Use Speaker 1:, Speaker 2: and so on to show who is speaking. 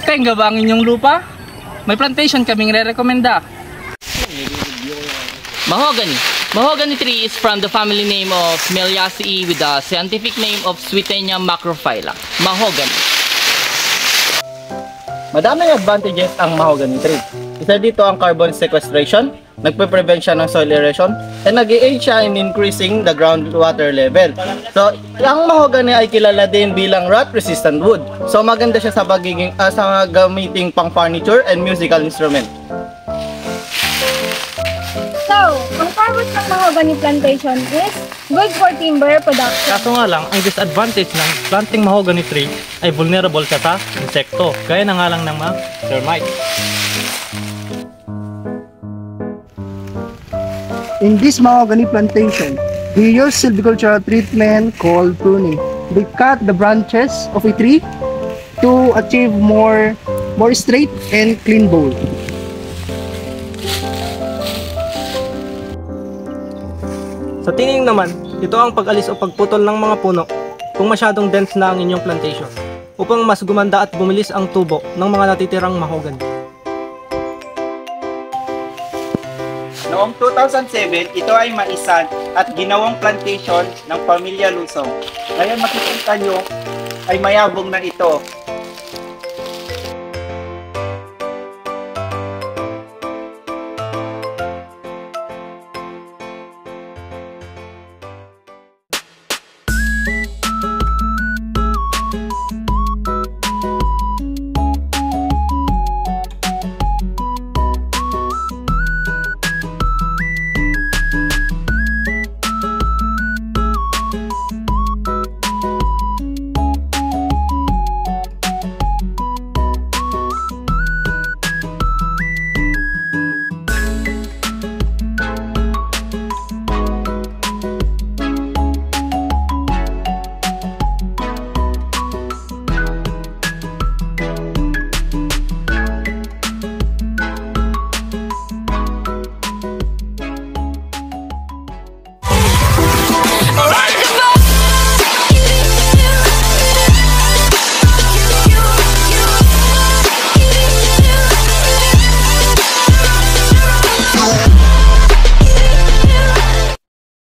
Speaker 1: Tenga ba ang inyong lupa? May plantation kaming re-recommenda.
Speaker 2: Mahogany. Mahogany tree is from the family name of Meliaceae with the scientific name of Swietenia macrophylla. Mahogany.
Speaker 3: Madaming advantages ang mahogany tree. Isa dito ang carbon sequestration, nagpe-prevent siya ng soil erosion, and nag-i-aid siya in increasing the groundwater level. So, ang mahogany ay kilala din bilang rot-resistant wood. So, maganda siya sa gamiting pang furniture and musical instrument.
Speaker 4: So, ang purpose ng mahogany plantation is good for timber production.
Speaker 5: Kaso nga lang, ang disadvantage ng planting mahogany tree ay vulnerable siya sa insekto, gaya na nga lang ng mga termites.
Speaker 6: In this mahogany plantation, we use silvicultural treatment called pruning. They cut the branches of a tree to achieve more straight and clean bole.
Speaker 5: Sa tingin naman, ito ang pag-alis o pagputol ng mga puno kung masyadong dense na ang inyong plantation upang mas gumanda at bumilis ang tubo ng mga natitirang mahogany.
Speaker 7: Noong 2007, ito ay maisan at ginawang plantation ng Pamilya Lusong. Ngayon makikita nyo ay mayabong na ito